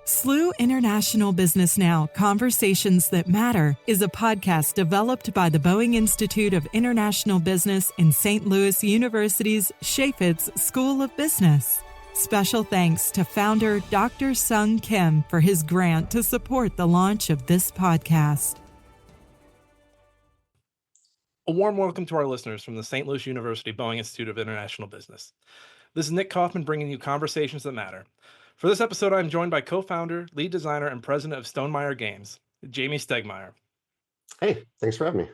SLU International Business Now, Conversations That Matter is a podcast developed by the Boeing Institute of International Business in St. Louis University's Chaffetz School of Business. Special thanks to founder Dr. Sung Kim for his grant to support the launch of this podcast. A warm welcome to our listeners from the St. Louis University Boeing Institute of International Business. This is Nick Coffman bringing you Conversations That Matter. For this episode, I'm joined by co-founder, lead designer, and president of Stonemaier Games, Jamey Stegmaier. Hey, thanks for having me.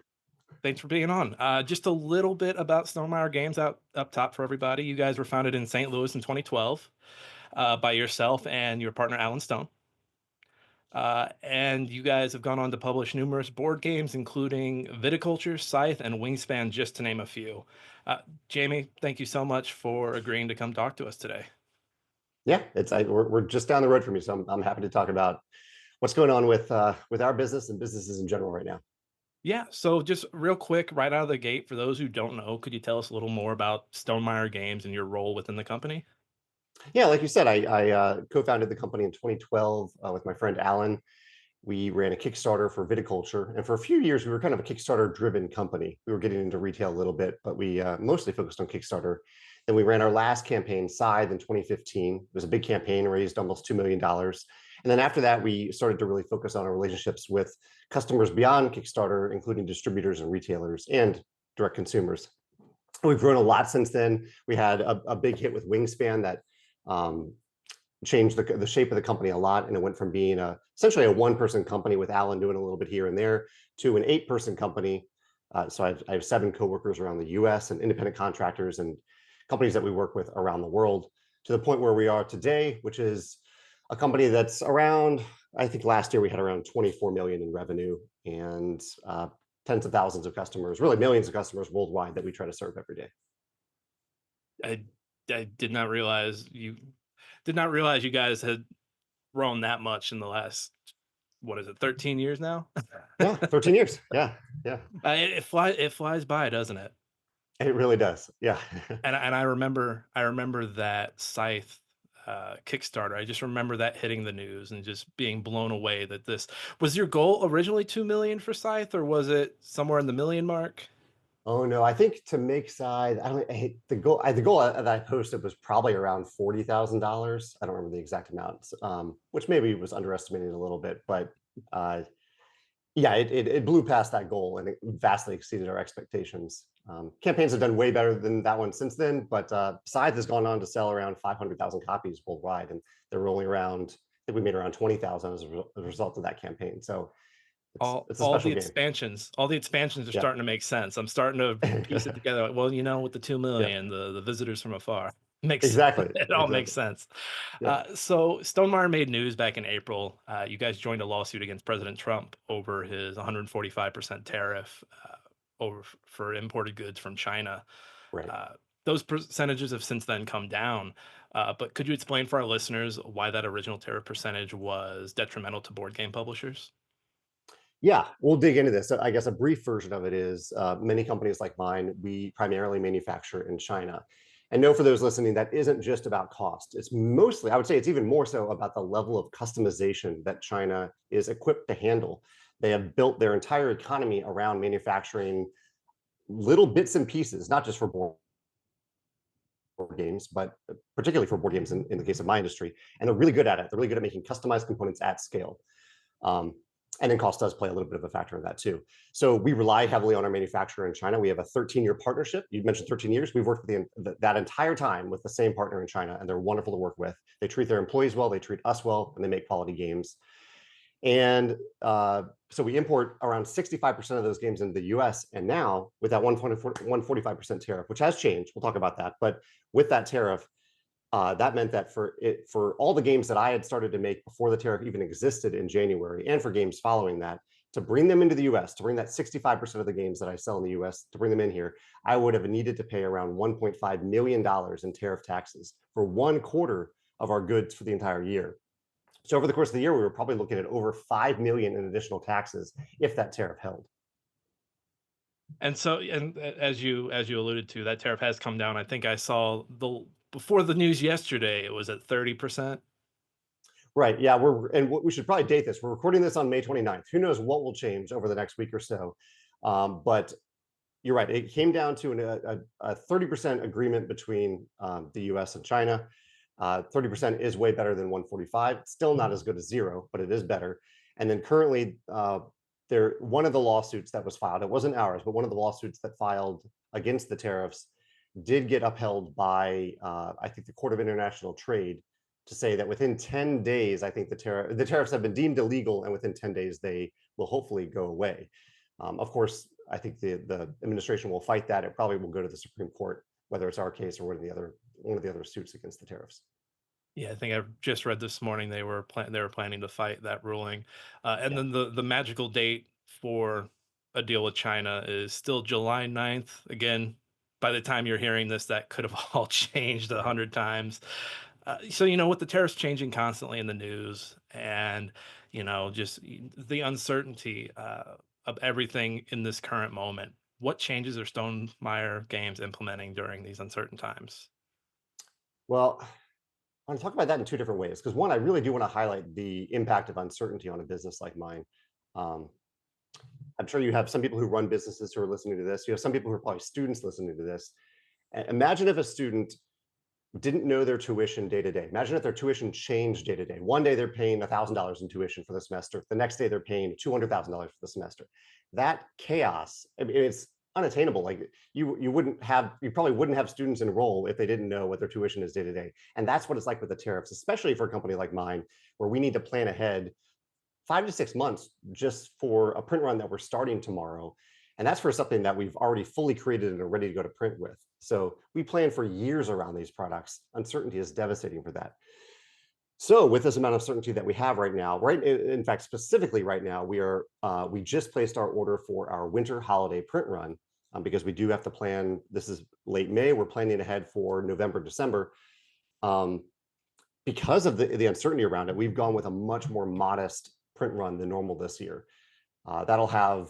Thanks for being on. Just a little bit about Stonemaier Games up top for everybody. You guys were founded in St. Louis in 2012 by yourself and your partner, Alan Stone. And you guys have gone on to publish numerous board games, including Viticulture, Scythe, and Wingspan, just to name a few. Jamey, thank you so much for agreeing to come talk to us today. Yeah, we're just down the road from you, so I'm happy to talk about what's going on with our business and businesses in general right now. Yeah, so just real quick, right out of the gate, for those who don't know, could you tell us a little more about Stonemaier Games and your role within the company? Yeah, like you said, I co-founded the company in 2012 with my friend Alan. We ran a Kickstarter for Viticulture, and for a few years we were kind of a Kickstarter-driven company. We were getting into retail a little bit, but we mostly focused on Kickstarter. Then we ran our last campaign, Scythe, in 2015. It was a big campaign, raised almost $2 million. And then after that, we started to really focus on our relationships with customers beyond Kickstarter, including distributors and retailers and direct consumers. We've grown a lot since then. We had a big hit with Wingspan that changed the shape of the company a lot, and it went from being essentially a one-person company with Alan doing a little bit here and there to an 8-person company. So I have 7 coworkers around the U.S. and independent contractors and companies that we work with around the world, to the point where we are today, which is a company that's around, I think last year we had around 24 million in revenue and tens of thousands of customers, really millions of customers worldwide that we try to serve every day. I did not realize you guys had grown that much in the last, 13 years now? Yeah, 13 years. Yeah. It flies by, doesn't it? It really does. Yeah. And I remember that Scythe Kickstarter. I just remember that hitting the news and just being blown away that this was your goal originally. 2 million for Scythe, or was it somewhere in the million mark? Oh no, I think to make Scythe, the goal that I posted was probably around $40,000. I don't remember the exact amount, which maybe was underestimating a little bit, but yeah, it blew past that goal and it vastly exceeded our expectations. Campaigns have done way better than that one since then, but Scythe has gone on to sell around 500,000 copies worldwide, and they're rolling around. I think we made around 20,000 as a result of that campaign. So it's a all special the game. expansions are Yeah. starting to make sense. I'm starting to piece it together. Well, with the 2 million, the visitors from afar, makes Exactly. it all makes sense. Yeah. So Stonemaier made news back in April. You guys joined a lawsuit against President Trump over his 145% tariff for imported goods from China. Right. Those percentages have since then come down. But could you explain for our listeners why that original tariff percentage was detrimental to board game publishers? Yeah, we'll dig into this. So I guess a brief version of it is many companies like mine, we primarily manufacture in China. And know for those listening, that isn't just about cost. It's mostly, I would say it's even more so about the level of customization that China is equipped to handle. They have built their entire economy around manufacturing little bits and pieces, not just for board games, but particularly for board games in the case of my industry. And they're really good at it. They're really good at making customized components at scale. And then cost does play a little bit of a factor in that too. So we rely heavily on our manufacturer in China. We have a 13-year partnership. You mentioned 13 years. We've worked with that entire time with the same partner in China, and they're wonderful to work with. They treat their employees well, they treat us well, and they make quality games. And so we import around 65% of those games into the US. And now with that 145% tariff, which has changed, we'll talk about that. But with that tariff, that meant that for all the games that I had started to make before the tariff even existed in January, and for games following that, to bring them into the US, to bring that 65% of the games that I sell in the US, to bring them in here, I would have needed to pay around $1.5 million in tariff taxes for 1/4 of our goods for the entire year. So over the course of the year, we were probably looking at over 5 million in additional taxes if that tariff held. And so, and as you alluded to, that tariff has come down. I think I saw before the news yesterday, it was at 30%. Right. Yeah. We should probably date this. We're recording this on May 29th. Who knows what will change over the next week or so. But you're right. It came down to a 30% agreement between the US and China. 30% is way better than 145. It's still not as good as zero, but it is better. And then currently, one of the lawsuits that was filed, it wasn't ours, but one of the lawsuits that filed against the tariffs did get upheld by, I think, the Court of International Trade to say that within 10 days, I think the tariffs have been deemed illegal, and within 10 days, they will hopefully go away. Of course, I think the administration will fight that. It probably will go to the Supreme Court, whether it's our case or one of the other suits against the tariffs. Yeah, I think I just read this morning they were planning to fight that ruling, and Yeah. then the magical date for a deal with China is still July 9th. Again, by the time you're hearing this, that could have all changed a Right. hundred times. So with the tariffs changing constantly in the news, and just the uncertainty of everything in this current moment, what changes are Stonemaier Games implementing during these uncertain times? Well, I want to talk about that in two different ways. Because one, I really do want to highlight the impact of uncertainty on a business like mine. Um, I'm sure you have some people who run businesses who are listening to this. You have some people who are probably students listening to this. Imagine if a student didn't know their tuition day to day. Imagine if their tuition changed day to day. One day they're paying $1,000 in tuition for the semester. The next day they're paying $200,000 for the semester. That chaos, I mean, it's unattainable. Like you probably wouldn't have students enroll if they didn't know what their tuition is day to day. And that's what it's like with the tariffs, especially for a company like mine, where we need to plan ahead 5 to 6 months just for a print run that we're starting tomorrow. And that's for something that we've already fully created and are ready to go to print with. So we plan for years around these products. Uncertainty is devastating for that. So with this amount of certainty that we have right now, right, in fact, specifically right now, we just placed our order for our winter holiday print run, because we do have to plan. This is late May. We're planning ahead for November, December. Um, because of the uncertainty around it, we've gone with a much more modest print run than normal this year. That'll have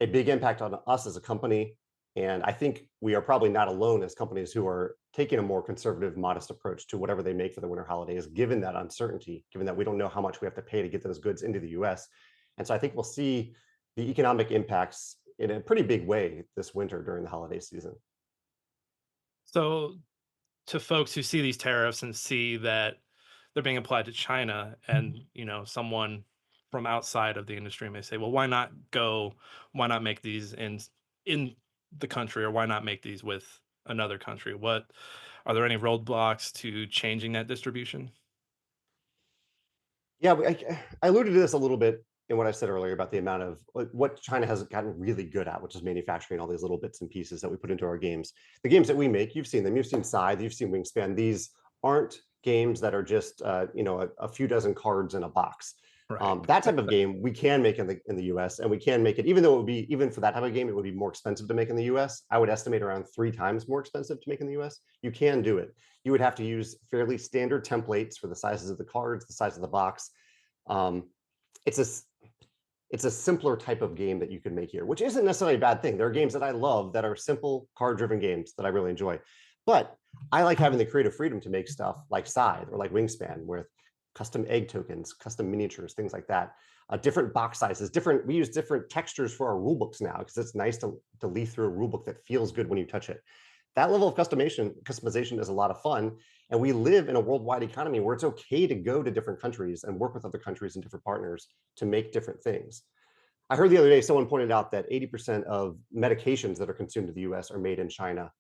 a big impact on us as a company. And I think we are probably not alone as companies who are taking a more conservative, modest approach to whatever they make for the winter holidays, given that uncertainty, given that we don't know how much we have to pay to get those goods into the US. And so I think we'll see the economic impacts in a pretty big way this winter during the holiday season. So, to folks who see these tariffs and see that they're being applied to China, and someone from outside of the industry may say, well, why not make these in the country, or why not make these with another country? What Are there any roadblocks to changing that distribution? Yeah, I alluded to this a little bit in what I said earlier about the amount of what China has gotten really good at, which is manufacturing all these little bits and pieces that we put into our games. The games that we make, you've seen them. You've seen Scythe, you've seen Wingspan. These aren't games that are just a few dozen cards in a box. Right. That type of game we can make in the US, and we can make it, even though it would be, even for that type of game, it would be more expensive to make in the US. I would estimate around 3 times more expensive to make in the US. You can do it. You would have to use fairly standard templates for the sizes of the cards, the size of the box. Um, it's a it's a simpler type of game that you can make here, which isn't necessarily a bad thing. There are games that I love that are simple card-driven games that I really enjoy. But I like having the creative freedom to make stuff like Scythe or like Wingspan with custom egg tokens, custom miniatures, things like that. Different box sizes, we use different textures for our rule books now because it's nice to leaf through a rule book that feels good when you touch it. That level of customization is a lot of fun. And we live in a worldwide economy where it's okay to go to different countries and work with other countries and different partners to make different things. I heard the other day someone pointed out that 80% of medications that are consumed in the US are made in China.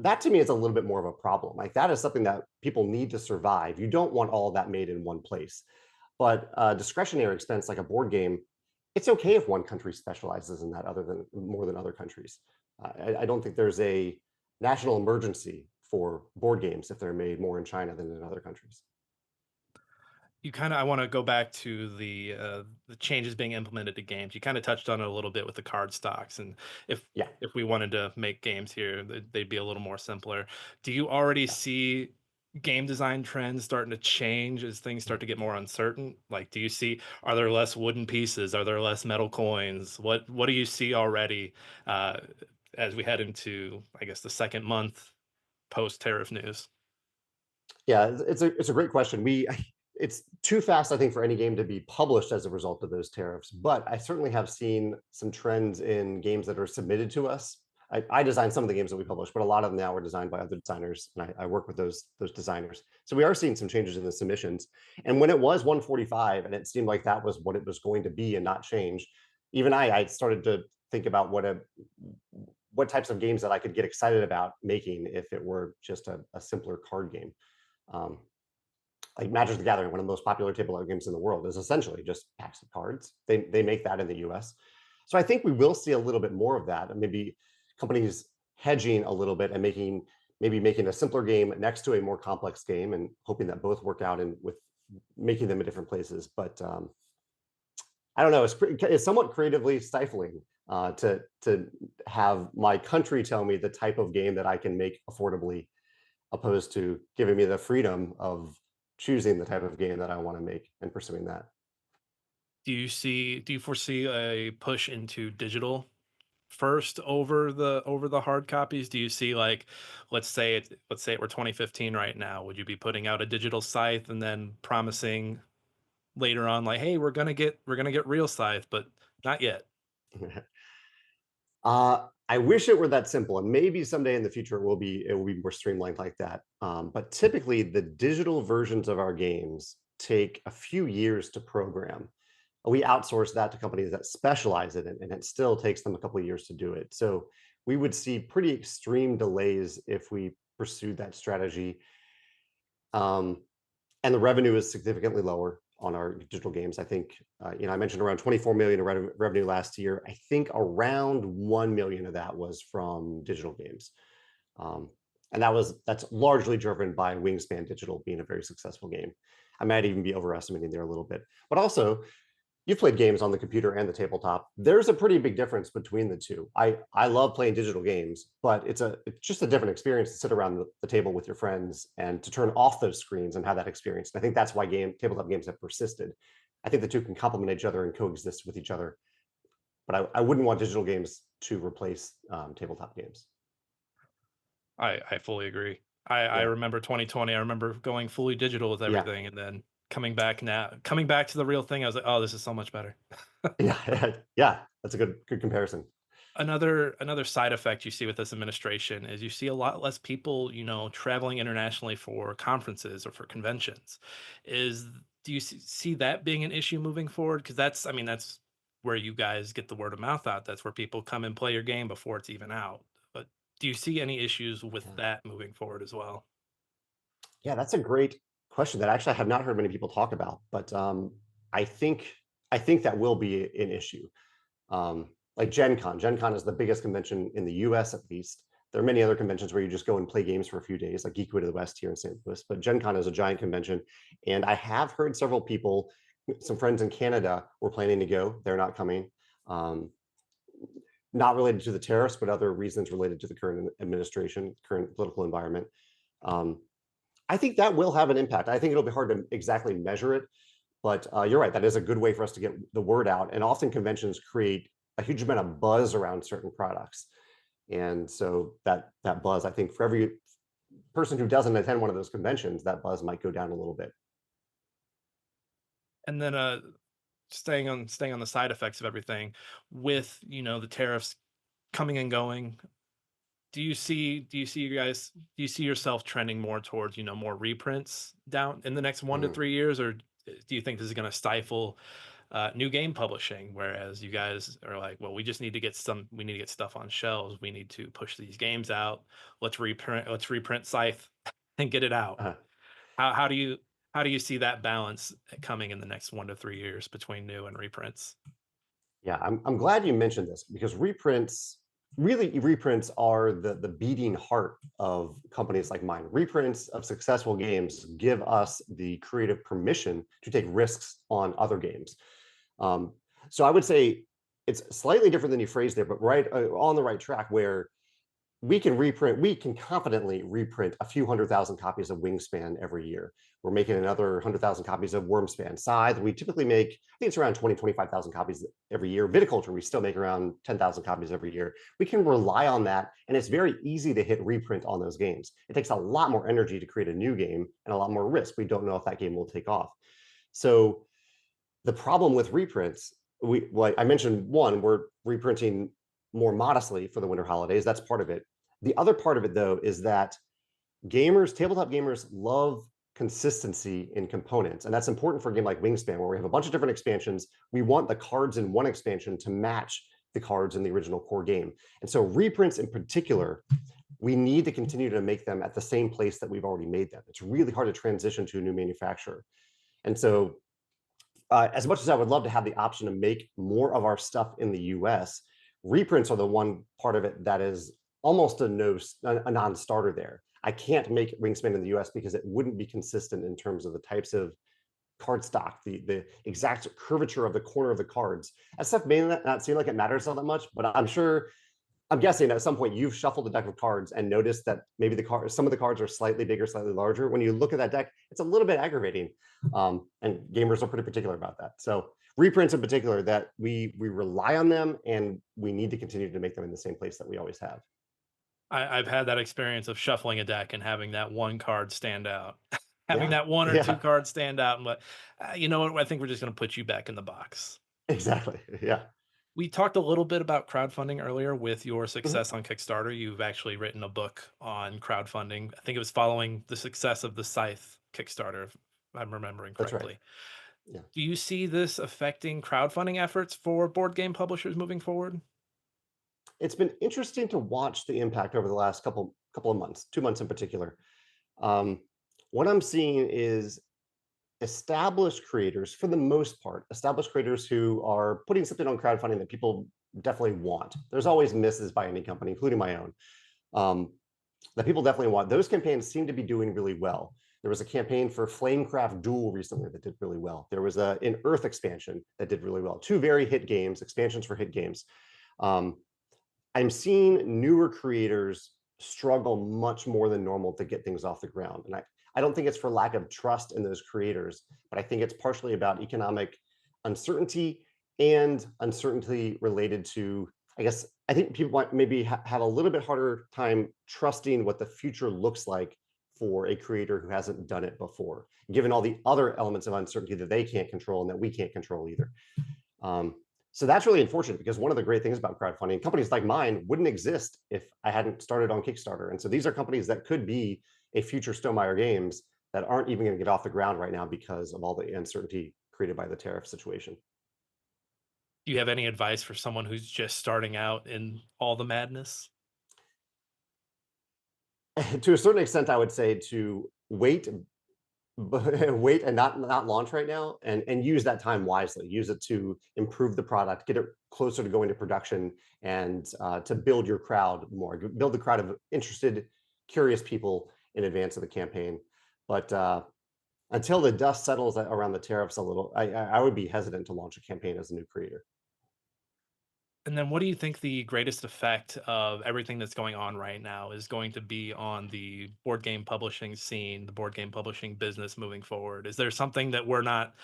That to me is a little bit more of a problem. Like that is something that people need to survive. You don't want all of that made in one place. But discretionary expense like a board game, it's okay if one country specializes in that more than other countries. I don't think there's a national emergency for board games if they're made more in China than in other countries. I want to go back to the changes being implemented to games. You kind of touched on it a little bit with the card stocks, and if Yeah. if we wanted to make games here, they'd be a little more simpler. Do you already Yeah. see game design trends starting to change as things start to get more uncertain? Like, are there less wooden pieces? Are there less metal coins? What do you see already uh, as we head into, I guess, the second month post tariff news? Yeah, it's a great question. it's too fast, I think, for any game to be published as a result of those tariffs. But I certainly have seen some trends in games that are submitted to us. I designed some of the games that we publish, but a lot of them now are designed by other designers, and I work with those designers. So we are seeing some changes in the submissions. And when it was 145, and it seemed like that was what it was going to be and not change, even I started to think about what types of games that I could get excited about making if it were just a simpler card game. Um, like Magic the Gathering, one of the most popular tabletop games in the world, is essentially just packs of cards. They make that in the US. So I think we will see a little bit more of that, and maybe companies hedging a little bit and maybe making a simpler game next to a more complex game, and hoping that both work out and with making them in different places. But I don't know. It's somewhat creatively stifling to have my country tell me the type of game that I can make affordably, opposed to giving me the freedom of choosing the type of game that I want to make and pursuing that. Do you foresee a push into digital first over the hard copies? Do you see, like, let's say it were 2015 right now, would you be putting out a digital Scythe and then promising later on, like, hey, we're gonna get real Scythe, but not yet? I wish it were that simple, and maybe someday in the future it will be more streamlined like that. But typically, the digital versions of our games take a few years to program. We outsource that to companies that specialize in it, and it still takes them a couple of years to do it. So we would see pretty extreme delays if we pursued that strategy. Um, and the revenue is significantly lower on our digital games. I think, I mentioned around 24 million in revenue last year. I think around 1 million of that was from digital games. Um, and that's largely driven by Wingspan Digital being a very successful game. I might even be overestimating there a little bit, but also you've played games on the computer and the tabletop. There's a pretty big difference between the two. I love playing digital games, but it's just a different experience to sit around the table with your friends and to turn off those screens and have that experience. And I think that's why tabletop games have persisted. I think the two can complement each other and coexist with each other. But I wouldn't want digital games to replace tabletop games. I fully agree. I Yeah, remember 2020. I remember going fully digital with yeah, everything, and then coming back to the real thing. I was like, oh, this is so much better. yeah, yeah. That's a good comparison. Another side effect you see with this administration is you see a lot less people, traveling internationally for conferences or for conventions. Is Do you see that being an issue moving forward? Because I mean, that's where you guys get the word of mouth out. That's where people come and play your game before it's even out. But do you see any issues with Yeah. that moving forward as well? Yeah, that's a great question that actually I have not heard many people talk about, but I think I think that will be an issue. Like Gen Con. Gen Con is the biggest convention in the US, at least. There are many other conventions where you just go and play games for a few days, like Geekwood of the West here in St. Louis. But Gen Con is a giant convention. And I have heard several people, some friends in Canada, were planning to go. They're not coming. Um, not related to the tariffs, but other reasons related to the current administration, current political environment. Um, I think that will have an impact. I think it'll be hard to exactly measure it, but you're right. That is a good way for us to get the word out. And often conventions create a huge amount of buzz around certain products. And so that buzz, I think, for every person who doesn't attend one of those conventions, that buzz might go down a little bit. And then staying on the side effects of everything, with the tariffs coming and going, do you see yourself trending more towards more reprints down in the next 1 to 3 years, or do you think this is going to stifle new game publishing, whereas you guys are like, well, we need to get stuff on shelves, we need to push these games out, let's reprint Scythe and get it out? Uh, How do you see that balance coming in the next 1 to 3 years between new and reprints? Yeah, I'm glad you mentioned this because reprints are the beating heart of companies like mine. Reprints of successful games give us the creative permission to take risks on other games. Um, so I would say it's slightly different than you phrased there, but right on the right track where we can confidently reprint a few 100,000 copies of Wingspan every year. We're making another 100,000 copies of Wormspan. Scythe, we typically make, I think it's around 25,000 copies every year. Viticulture, we still make around 10,000 copies every year. We can rely on that, and it's very easy to hit reprint on those games. It takes a lot more energy to create a new game and a lot more risk. We don't know if that game will take off. So the problem with reprints, like I mentioned, one, we're reprinting more modestly for the winter holidays. That's part of it. The other part of it, though, is that tabletop gamers love consistency in components. And that's important for a game like Wingspan, where we have a bunch of different expansions. We want the cards in one expansion to match the cards in the original core game. And so reprints in particular, we need to continue to make them at the same place that we've already made them. It's really hard to transition to a new manufacturer. And so as much as I would love to have the option to make more of our stuff in the US, reprints are the one part of it that is almost a non-starter there. I can't make Wingspan in the US because it wouldn't be consistent in terms of the types of cardstock, the exact curvature of the corner of the cards. That stuff may not seem like it matters all that much, but I'm guessing at some point you've shuffled a deck of cards and noticed that maybe some of the cards are slightly bigger, slightly larger. When you look at that deck, it's a little bit aggravating. And gamers are pretty particular about that. So reprints in particular, that we rely on them, and we need to continue to make them in the same place that we always have. I've had that experience of shuffling a deck and having that one card stand out, having Yeah, that one or two yeah, cards stand out, and you know what? I think we're just going to put you back in the box. exactly. Yeah. We talked a little bit about crowdfunding earlier with your Mhm. success on Kickstarter. You've actually written a book on crowdfunding. I think it was following the success of the Scythe Kickstarter, if I'm remembering That's right. correctly. Yeah. Do you see this affecting crowdfunding efforts for board game publishers moving forward? It's been interesting to watch the impact over the last couple of months, 2 months in particular. Um, what I'm seeing is established creators, for the most part, established creators who are putting something on crowdfunding that people definitely want. There's always misses by any company, including my own, um, that people definitely want. Those campaigns seem to be doing really well. There was a campaign for Flamecraft Duel recently that did really well. There was an Earth expansion that did really well. Two very hit games, expansions for hit games. Um, I'm seeing newer creators struggle much more than normal to get things off the ground. And I don't think it's for lack of trust in those creators, but I think it's partially about economic uncertainty and uncertainty related to, I think people might maybe have a little bit harder time trusting what the future looks like for a creator who hasn't done it before, given all the other elements of uncertainty that they can't control and that we can't control either. Um, so that's really unfortunate, because one of the great things about crowdfunding, companies like mine wouldn't exist if I hadn't started on Kickstarter. And so these are companies that could be a future Stonemaier Games that aren't even going to get off the ground right now because of all the uncertainty created by the tariff situation. Do you have any advice for someone who's just starting out in all the madness? To a certain extent, I would say to wait, wait and not launch right now, and use that time wisely. Use it to improve the product, get it closer to going to production, and to build your crowd more. Build the crowd of interested, curious people in advance of the campaign. But until the dust settles around the tariffs a little, I would be hesitant to launch a campaign as a new creator. And then what do you think the greatest effect of everything that's going on right now is going to be on the board game publishing scene, the board game publishing business moving forward? Is there something that we're not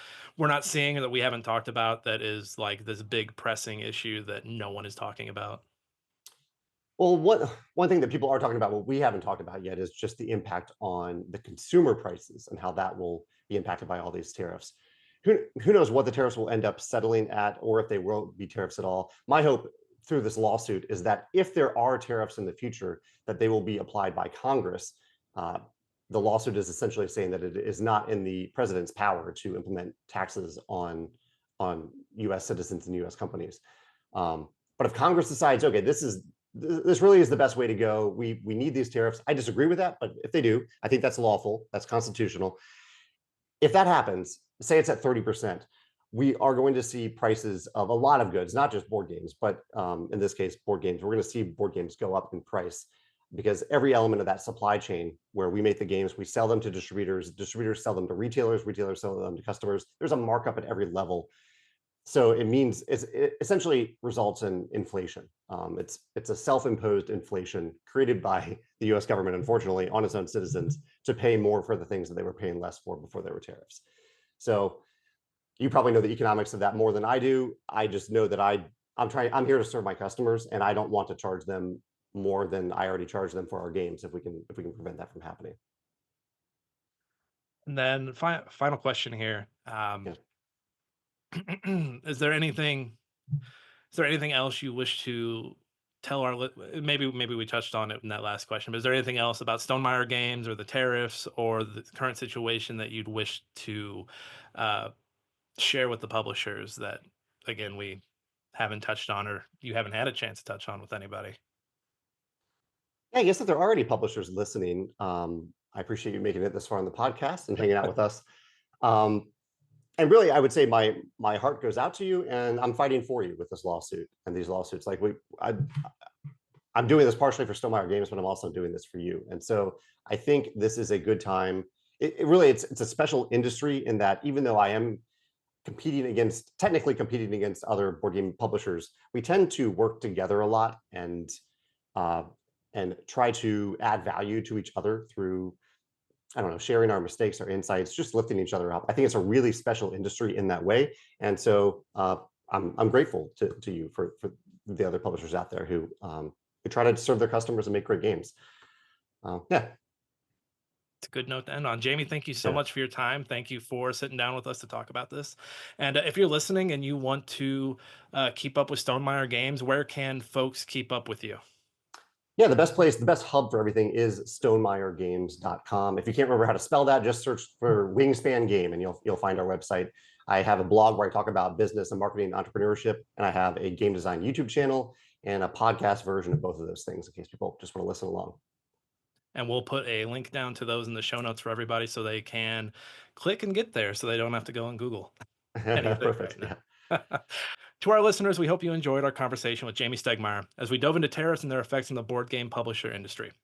seeing or that we haven't talked about that is like this big pressing issue that no one is talking about? Well, one thing that people are talking about, what we haven't talked about yet, is just the impact on the consumer prices and how that will be impacted by all these tariffs. Who knows what the tariffs will end up settling at, or if they won't be tariffs at all. My hope through this lawsuit is that if there are tariffs in the future, that they will be applied by Congress. Uh, the lawsuit is essentially saying that it is not in the president's power to implement taxes on U.S. citizens and U.S. companies. But if Congress decides, okay, this really is the best way to go, we need these tariffs. I disagree with that, but if they do, I think that's lawful, that's constitutional. If that happens, say it's at 30%, we are going to see prices of a lot of goods, not just board games, but in this case, board games. We're going to see board games go up in price, because every element of that supply chain where we make the games, we sell them to distributors, distributors sell them to retailers, retailers sell them to customers. There's a markup at every level. So it means it essentially results in inflation. It's a self-imposed inflation created by the U.S. government, unfortunately, on its own citizens to pay more for the things that they were paying less for before there were tariffs. So you probably know the economics of that more than I do. I just know that I'm here to serve my customers, and I don't want to charge them more than I already charge them for our games if we can prevent that from happening. And then final question here. Yeah. Is there anything else you wish to tell maybe we touched on it in that last question, but is there anything else about Stonemaier Games or the tariffs or the current situation that you'd wish to share with the publishers that, again, we haven't touched on or you haven't had a chance to touch on with anybody? Yeah, I guess if there are already publishers listening, I appreciate you making it this far on the podcast and hanging out with us. And really, I would say my heart goes out to you, and I'm fighting for you with this lawsuit and these lawsuits. Like I'm doing this partially for Stonemaier Games, but I'm also doing this for you. And so I think this is a good time. It's a special industry in that even though I am technically competing against other board game publishers, we tend to work together a lot and try to add value to each other through, I don't know, sharing our mistakes, our insights, just lifting each other up. I think it's a really special industry in that way. And so I'm grateful to you for the other publishers out there who try to serve their customers and make great games. Yeah. It's a good note to end on. Jamey, thank you so much for your time. Thank you for sitting down with us to talk about this. And if you're listening and you want to keep up with Stonemaier Games, where can folks keep up with you? Yeah, the best hub for everything is StonemaierGames.com. If you can't remember how to spell that, just search for Wingspan Game and you'll find our website. I have a blog where I talk about business and marketing and entrepreneurship, and I have a game design YouTube channel and a podcast version of both of those things in case people just want to listen along. And we'll put a link down to those in the show notes for everybody so they can click and get there so they don't have to go on Google. Perfect. Right now. To our listeners, we hope you enjoyed our conversation with Jamey Stegmaier as we dove into tariffs and their effects on the board game publisher industry. If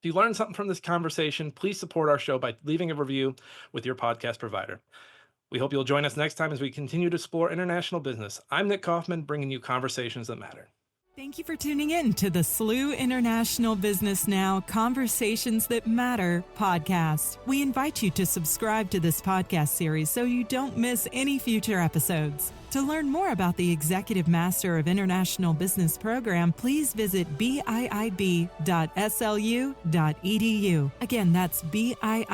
you learned something from this conversation, please support our show by leaving a review with your podcast provider. We hope you'll join us next time as we continue to explore international business. I'm Nick Coffman, bringing you conversations that matter. Thank you for tuning in to the SLU International Business Now Conversations That Matter podcast. We invite you to subscribe to this podcast series so you don't miss any future episodes. To learn more about the Executive Master of International Business program, please visit biib.slu.edu. Again, that's biib.slu.edu.